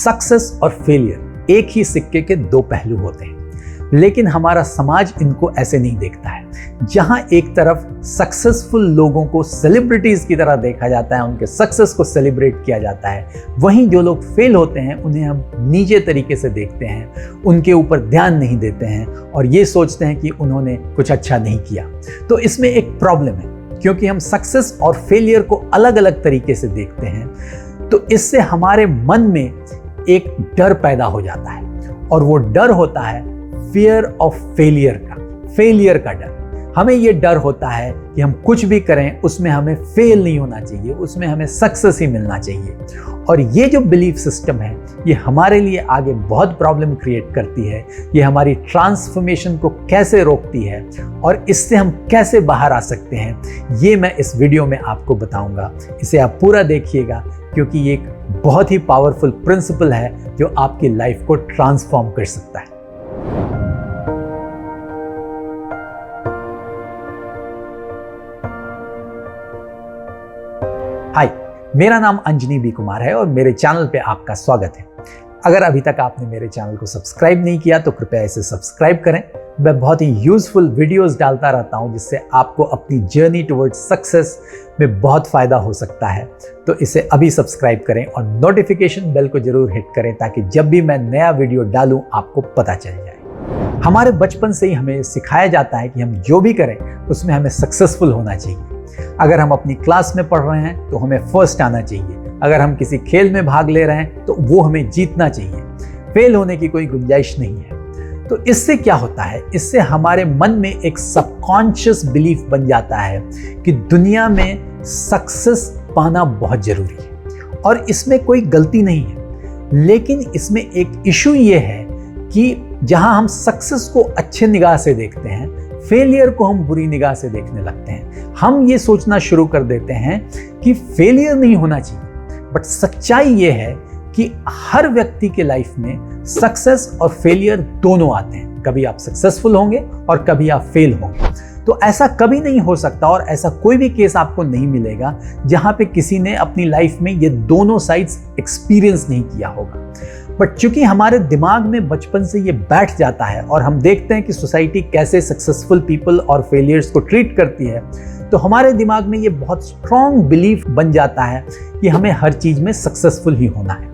Success और failure एक ही सिक्के के दो पहलू होते हैं, लेकिन हमारा समाज इनको ऐसे नहीं देखता है। जहां एक तरफ सक्सेसफुल लोगों को सेलिब्रिटीज की तरह देखा जाता है, उनके सक्सेस को सेलिब्रेट किया जाता है, वहीं जो लोग फेल होते हैं उन्हें हम नीचे तरीके से देखते हैं, उनके ऊपर ध्यान नहीं देते हैं और ये सोचते हैं कि उन्होंने कुछ अच्छा नहीं किया। तो इसमें एक प्रॉब्लम है, क्योंकि हम सक्सेस और फेलियर को अलग अलग तरीके से देखते हैं, तो इससे हमारे मन में एक डर पैदा हो जाता है और वो डर होता है फियर ऑफ फेलियर का डर। हमें ये डर होता है कि हम कुछ भी करें उसमें हमें फेल नहीं होना चाहिए, उसमें हमें सक्सेस ही मिलना चाहिए। और ये जो बिलीफ सिस्टम है ये हमारे लिए आगे बहुत प्रॉब्लम क्रिएट करती है। ये हमारी ट्रांसफॉर्मेशन को कैसे रोकती है और इससे हम कैसे बाहर आ सकते हैं, ये मैं इस वीडियो में आपको बताऊंगा। इसे आप पूरा देखिएगा, क्योंकि ये एक बहुत ही पावरफुल प्रिंसिपल है जो आपकी लाइफ को ट्रांसफॉर्म कर सकता है। हाय, मेरा नाम अंजनी बी कुमार है और मेरे चैनल पे आपका स्वागत है। अगर अभी तक आपने मेरे चैनल को सब्सक्राइब नहीं किया तो कृपया इसे सब्सक्राइब करें। मैं बहुत ही यूजफुल वीडियोस डालता रहता हूं, जिससे आपको अपनी जर्नी टुवर्ड्स सक्सेस में बहुत फायदा हो सकता है। तो इसे अभी सब्सक्राइब करें और नोटिफिकेशन बेल को जरूर हिट करें, ताकि जब भी मैं नया वीडियो डालूं आपको पता चल जाए। हमारे बचपन से ही हमें सिखाया जाता है कि हम जो भी करें उसमें हमें सक्सेसफुल होना चाहिए। अगर हम अपनी क्लास में पढ़ रहे हैं तो हमें फर्स्ट आना चाहिए, अगर हम किसी खेल में भाग ले रहे हैं तो वो हमें जीतना चाहिए, फेल होने की कोई गुंजाइश नहीं है। तो इससे क्या होता है, इससे हमारे मन में एक सबकॉन्शियस बिलीफ बन जाता है कि दुनिया में सक्सेस पाना बहुत जरूरी है और इसमें कोई गलती नहीं है। लेकिन इसमें एक इशू ये है कि जहां हम सक्सेस को अच्छे निगाह से देखते हैं, फेलियर को हम बुरी निगाह से देखने लगते हैं। हम ये सोचना शुरू कर देते हैं कि फेलियर नहीं होना चाहिए, बट सच्चाई ये है कि हर व्यक्ति के लाइफ में सक्सेस और फेलियर दोनों आते हैं। कभी आप सक्सेसफुल होंगे और कभी आप फेल होंगे। तो ऐसा कभी नहीं हो सकता और ऐसा कोई भी केस आपको नहीं मिलेगा जहां पे किसी ने अपनी लाइफ में ये दोनों साइड्स एक्सपीरियंस नहीं किया होगा। बट चूंकि हमारे दिमाग में बचपन से ये बैठ जाता है और हम देखते हैं कि सोसाइटी कैसे सक्सेसफुल पीपल और फेलियर्स को ट्रीट करती है, तो हमारे दिमाग में ये बहुत स्ट्रॉन्ग बिलीफ बन जाता है कि हमें हर चीज में सक्सेसफुल ही होना है।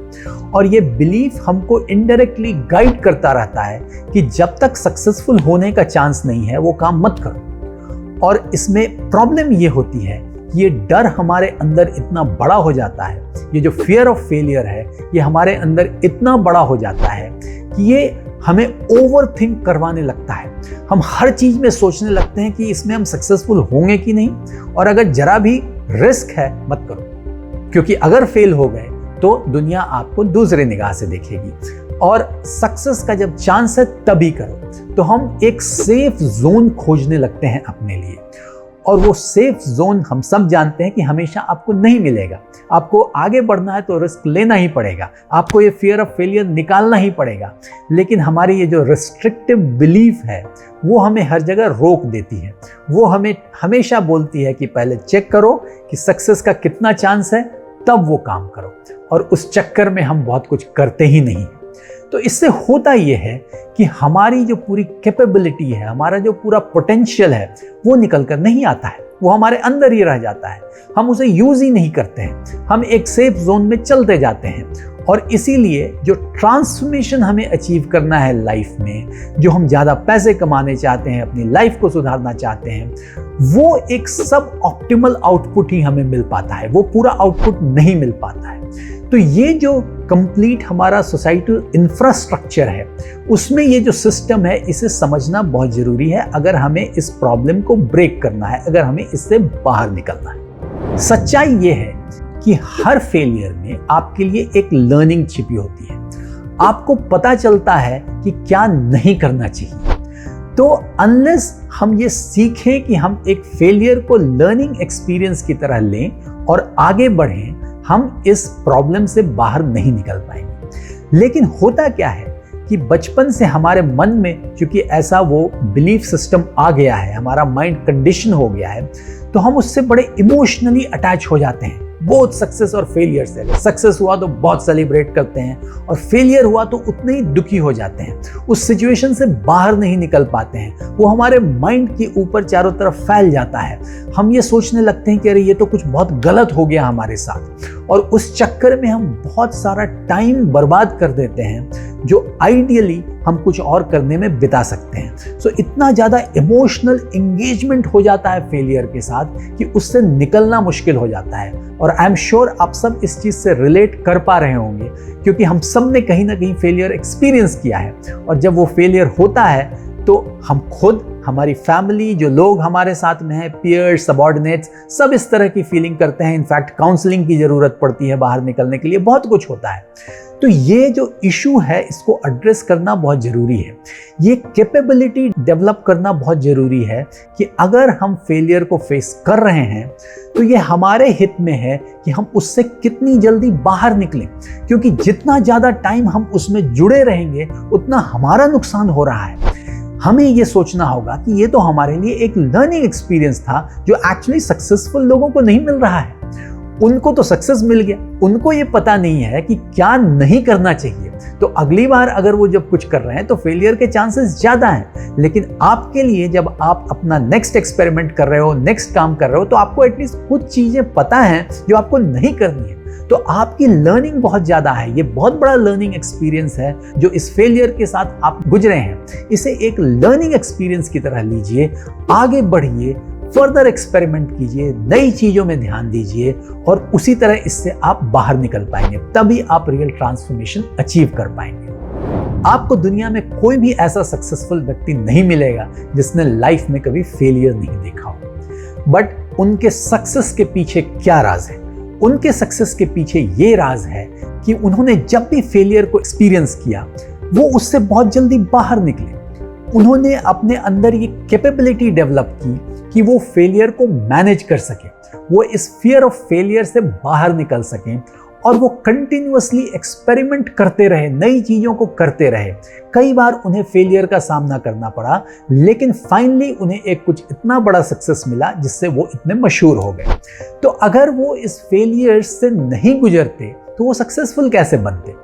और ये बिलीफ हमको इनडायरेक्टली गाइड करता रहता है कि जब तक सक्सेसफुल होने का चांस नहीं है वो काम मत करो। और इसमें प्रॉब्लम ये होती है, ये डर हमारे अंदर इतना बड़ा हो जाता है, ये जो फियर ऑफ फेलियर है ये हमारे अंदर इतना बड़ा हो जाता है कि ये हमें ओवरथिंक करवाने लगता है। हम हर चीज में सोचने लगते हैं कि इसमें हम सक्सेसफुल होंगे कि नहीं, और अगर जरा भी रिस्क है मत करो, क्योंकि अगर फेल हो गए तो दुनिया आपको दूसरे निगाह से देखेगी। और सक्सेस का जब चांस है तभी करो। तो हम एक सेफ जोन खोजने लगते हैं अपने लिए, और वो सेफ जोन हम सब जानते हैं कि हमेशा आपको नहीं मिलेगा। आपको आगे बढ़ना है तो रिस्क लेना ही पड़ेगा, आपको ये फियर ऑफ फेलियर निकालना ही पड़ेगा। लेकिन हमारी ये जो रिस्ट्रिक्टिव बिलीफ है वो हमें हर जगह रोक देती है। वो हमें हमेशा बोलती है कि पहले चेक करो कि सक्सेस का कितना चांस है, तब वो काम करो। और उस चक्कर में हम बहुत कुछ करते ही नहीं। तो इससे होता ये है कि हमारी जो पूरी कैपेबिलिटी है, हमारा जो पूरा पोटेंशियल है, वो निकल कर नहीं आता है, वो हमारे अंदर ही रह जाता है। हम उसे यूज ही नहीं करते हैं, हम एक सेफ जोन में चलते जाते हैं। और इसीलिए जो ट्रांसफॉर्मेशन हमें अचीव करना है लाइफ में, जो हम ज़्यादा पैसे कमाने चाहते हैं, अपनी लाइफ को सुधारना चाहते हैं, वो एक सब ऑप्टिमल आउटपुट ही हमें मिल पाता है, वो पूरा आउटपुट नहीं मिल पाता है। तो ये जो कंप्लीट हमारा सोसाइटल इंफ्रास्ट्रक्चर है, उसमें ये जो सिस्टम है, इसे समझना बहुत जरूरी है अगर हमें इस प्रॉब्लम को ब्रेक करना है, अगर हमें इससे बाहर निकलना है। सच्चाई ये है कि हर फेलियर में आपके लिए एक लर्निंग छिपी होती है। आपको पता चलता है कि क्या नहीं करना चाहिए। तो अनलेस हम ये सीखें कि हम एक फेलियर को लर्निंग एक्सपीरियंस की तरह लें और आगे बढ़ें, हम इस प्रॉब्लम से बाहर नहीं निकल पाएंगे। लेकिन होता क्या है कि बचपन से हमारे मन में चूंकि ऐसा वो बिलीफ सिस्टम आ गया है, हमारा माइंड कंडीशन हो गया है, तो हम उससे बड़े इमोशनली अटैच हो जाते हैं। बोथ सक्सेस और फेलियर से। सक्सेस हुआ तो बहुत सेलिब्रेट करते हैं और फेलियर हुआ तो उतने ही दुखी हो जाते हैं, उस सिचुएशन से बाहर नहीं निकल पाते हैं, वो हमारे माइंड के ऊपर चारों तरफ फैल जाता है। हम ये सोचने लगते हैं कि अरे ये तो कुछ बहुत गलत हो गया हमारे साथ, और उस चक्कर में हम बहुत सारा टाइम बर्बाद कर देते हैं जो आइडियली हम कुछ और करने में बिता सकते हैं। सो इतना ज़्यादा इमोशनल एंगेजमेंट हो जाता है फेलियर के साथ कि उससे निकलना मुश्किल हो जाता है। और आई एम श्योर आप सब इस चीज़ से रिलेट कर पा रहे होंगे, क्योंकि हम सब ने कहीं ना कहीं फेलियर एक्सपीरियंस किया है। और जब वो फेलियर होता है तो हम खुद, हमारी फैमिली, जो लोग हमारे साथ में हैं, पीयर्स, सबॉर्डिनेट्स, सब इस तरह की फीलिंग करते हैं। इनफैक्ट काउंसलिंग की ज़रूरत पड़ती है बाहर निकलने के लिए, बहुत कुछ होता है। तो ये जो इशू है इसको एड्रेस करना बहुत ज़रूरी है। ये कैपेबिलिटी डेवलप करना बहुत ज़रूरी है कि अगर हम फेलियर को फेस कर रहे हैं तो ये हमारे हित में है कि हम उससे कितनी जल्दी बाहर निकलें, क्योंकि जितना ज़्यादा टाइम हम उसमें जुड़े रहेंगे उतना हमारा नुकसान हो रहा है। हमें ये सोचना होगा कि ये तो हमारे लिए एक लर्निंग एक्सपीरियंस था जो एक्चुअली सक्सेसफुल लोगों को नहीं मिल रहा है। उनको तो सक्सेस मिल गया, उनको ये पता नहीं है कि क्या नहीं करना चाहिए। तो अगली बार अगर वो जब कुछ कर रहे हैं तो फेलियर के चांसेस ज़्यादा हैं। लेकिन आपके लिए जब आप अपना नेक्स्ट एक्सपेरिमेंट कर रहे हो, नेक्स्ट काम कर रहे हो, तो आपको एटलीस्ट कुछ चीज़ें पता हैं जो आपको नहीं करनी है। तो आपकी लर्निंग बहुत ज़्यादा है। ये बहुत बड़ा लर्निंग एक्सपीरियंस है जो इस फेलियर के साथ आप गुजरे हैं। इसे एक लर्निंग एक्सपीरियंस की तरह लीजिए, आगे बढ़िए, फर्दर एक्सपेरिमेंट कीजिए, नई चीज़ों में ध्यान दीजिए, और उसी तरह इससे आप बाहर निकल पाएंगे। तभी आप रियल ट्रांसफॉर्मेशन अचीव कर पाएंगे। आपको दुनिया में कोई भी ऐसा सक्सेसफुल व्यक्ति नहीं मिलेगा जिसने लाइफ में कभी फेलियर नहीं देखा हो। बट उनके सक्सेस के पीछे क्या राज है? उनके सक्सेस के पीछे ये राज है कि उन्होंने जब भी फेलियर को एक्सपीरियंस किया वो उससे बहुत जल्दी बाहर निकले। उन्होंने अपने अंदर ये कैपेबिलिटी डेवलप की कि वो फेलियर को मैनेज कर सके, वो इस फियर ऑफ फेलियर से बाहर निकल सकें, और वो कंटिन्यूअसली एक्सपेरिमेंट करते रहे, नई चीज़ों को करते रहे। कई बार उन्हें फेलियर का सामना करना पड़ा, लेकिन फाइनली उन्हें एक कुछ इतना बड़ा सक्सेस मिला जिससे वो इतने मशहूर हो गए। तो अगर वो इस फेलियर से नहीं गुजरते तो वो सक्सेसफुल कैसे बनते?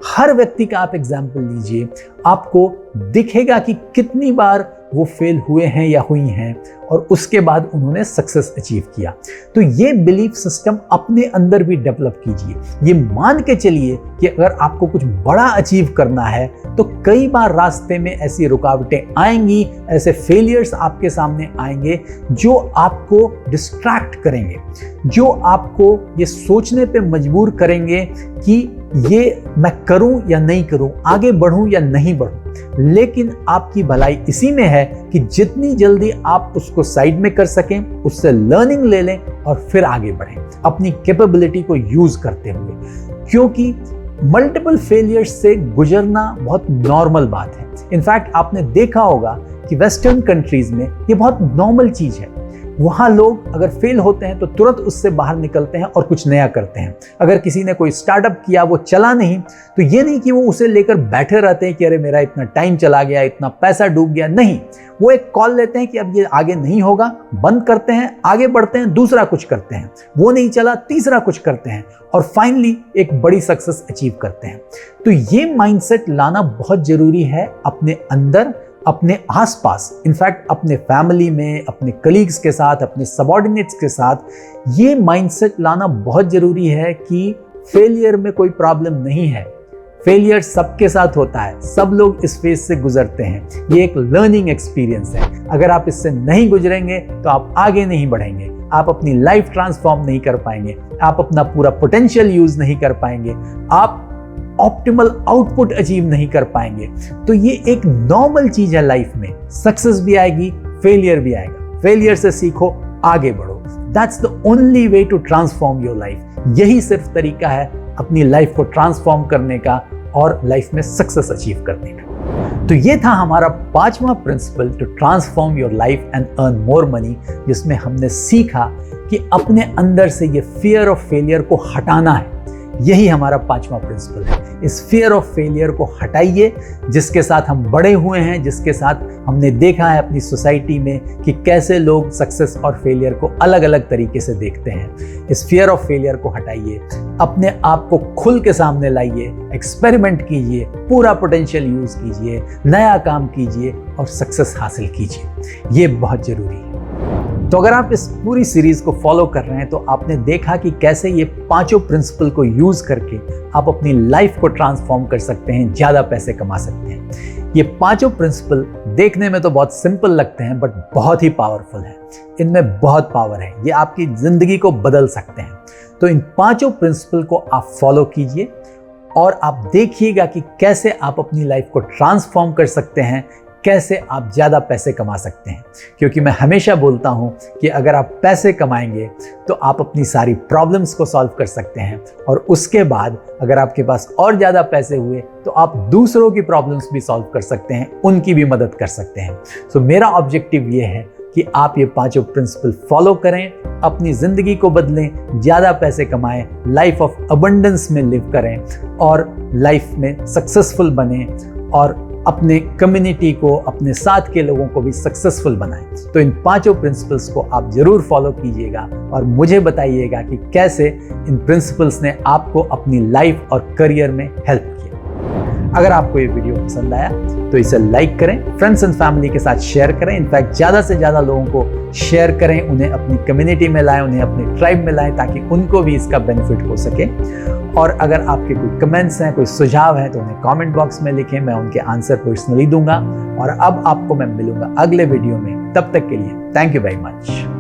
हर व्यक्ति का आप एग्जाम्पल लीजिए, आपको दिखेगा कि कितनी बार वो फेल हुए हैं या हुई हैं और उसके बाद उन्होंने सक्सेस अचीव किया। तो ये बिलीफ सिस्टम अपने अंदर भी डेवलप कीजिए। ये मान के चलिए कि अगर आपको कुछ बड़ा अचीव करना है तो कई बार रास्ते में ऐसी रुकावटें आएंगी, ऐसे फेलियर्स आपके सामने आएंगे जो आपको डिस्ट्रैक्ट करेंगे, जो आपको ये सोचने पे मजबूर करेंगे कि ये मैं करूं या नहीं करूं, आगे बढ़ूं या नहीं बढ़ूं। लेकिन आपकी भलाई इसी में है कि जितनी जल्दी आप उसको साइड में कर सकें, उससे लर्निंग ले लें और फिर आगे बढ़ें अपनी कैपेबिलिटी को यूज करते हुए। क्योंकि मल्टीपल फेलियर्स से गुजरना बहुत नॉर्मल बात है। इनफैक्ट आपने देखा होगा कि वेस्टर्न कंट्रीज में ये बहुत नॉर्मल चीज है। वहाँ लोग अगर फेल होते हैं तो तुरंत उससे बाहर निकलते हैं और कुछ नया करते हैं। अगर किसी ने कोई स्टार्टअप किया, वो चला नहीं, तो ये नहीं कि वो उसे लेकर बैठे रहते हैं कि अरे मेरा इतना टाइम चला गया, इतना पैसा डूब गया। नहीं, वो एक कॉल लेते हैं कि अब ये आगे नहीं होगा, बंद करते हैं, आगे बढ़ते हैं, दूसरा कुछ करते हैं, वो नहीं चला, तीसरा कुछ करते हैं, और फाइनली एक बड़ी सक्सेस अचीव करते हैं। तो ये माइंडसेट लाना बहुत जरूरी है अपने अंदर, अपने आसपास, इनफैक्ट अपने फैमिली में, अपने कलीग्स के साथ, अपने सबॉर्डिनेट्स के साथ। ये माइंडसेट लाना बहुत जरूरी है कि फेलियर में कोई प्रॉब्लम नहीं है। फेलियर सबके साथ होता है, सब लोग इस फेज से गुजरते हैं। ये एक लर्निंग एक्सपीरियंस है। अगर आप इससे नहीं गुजरेंगे तो आप आगे नहीं बढ़ेंगे, आप अपनी लाइफ ट्रांसफॉर्म नहीं कर पाएंगे, आप अपना पूरा पोटेंशियल यूज नहीं कर पाएंगे, आप ऑप्टिमल आउटपुट अचीव नहीं कर पाएंगे। तो ये एक नॉर्मल चीज है लाइफ में। सक्सेस भी आएगी, फेलियर भी आएगा। फेलियर से सीखो, आगे बढ़ो। That's the only way to transform your life. यही सिर्फ तरीका है अपनी लाइफ को ट्रांसफॉर्म करने का और लाइफ में सक्सेस अचीव करने का। तो ये था हमारा 5वां principle to transform your life and earn more money, जिसमें हमने सीखा कि अपने अंदर से ये फियर ऑफ फेलियर को हटाना है। यही हमारा 5वां प्रिंसिपल है। इस फियर ऑफ फेलियर को हटाइए, जिसके साथ हम बड़े हुए हैं, जिसके साथ हमने देखा है अपनी सोसाइटी में कि कैसे लोग सक्सेस और फेलियर को अलग अलग तरीके से देखते हैं। इस फियर ऑफ फेलियर को हटाइए, अपने आप को खुल के सामने लाइए, एक्सपेरिमेंट कीजिए, पूरा पोटेंशियल यूज कीजिए, नया काम कीजिए और सक्सेस हासिल कीजिए। ये बहुत जरूरी है। तो अगर आप इस पूरी सीरीज को फॉलो कर रहे हैं तो आपने देखा कि कैसे ये 5 प्रिंसिपल को यूज करके आप अपनी लाइफ को ट्रांसफॉर्म कर सकते हैं, ज्यादा पैसे कमा सकते हैं। ये 5 प्रिंसिपल देखने में तो बहुत सिंपल लगते हैं, बट बहुत ही पावरफुल है। इनमें बहुत पावर है, ये आपकी जिंदगी को बदल सकते हैं। तो इन 5 प्रिंसिपल को आप फॉलो कीजिए और आप देखिएगा कि कैसे आप अपनी लाइफ को ट्रांसफॉर्म कर सकते हैं, कैसे आप ज़्यादा पैसे कमा सकते हैं। क्योंकि मैं हमेशा बोलता हूं कि अगर आप पैसे कमाएंगे तो आप अपनी सारी प्रॉब्लम्स को सॉल्व कर सकते हैं, और उसके बाद अगर आपके पास और ज़्यादा पैसे हुए तो आप दूसरों की प्रॉब्लम्स भी सॉल्व कर सकते हैं, उनकी भी मदद कर सकते हैं। सो मेरा ऑब्जेक्टिव ये है कि आप ये 5 प्रिंसिपल फॉलो करें, अपनी ज़िंदगी को बदलें, ज़्यादा पैसे कमाएं, लाइफ ऑफ अबंडेंस में लिव करें और लाइफ में सक्सेसफुल बने और अपने कम्युनिटी को, अपने साथ के लोगों को भी सक्सेसफुल बनाएं। तो इन 5 प्रिंसिपल्स को आप जरूर फॉलो कीजिएगा और मुझे बताइएगा कि कैसे इन प्रिंसिपल्स ने आपको अपनी लाइफ और करियर में हेल्प किया। अगर आपको ये वीडियो पसंद आया तो इसे लाइक करें, फ्रेंड्स एंड फैमिली के साथ शेयर करें। इनफैक्ट ज़्यादा से ज़्यादा लोगों को शेयर करें, उन्हें अपनी कम्युनिटी में लाएं, उन्हें अपने ट्राइब में लाएं, ताकि उनको भी इसका बेनिफिट हो सके। और अगर आपके कोई कमेंट्स हैं, कोई सुझाव है, तो उन्हें कमेंट बॉक्स में लिखें, मैं उनके आंसर पर्सनली दूंगा। और अब आपको मैं मिलूंगा अगले वीडियो में, तब तक के लिए थैंक यू वेरी मच।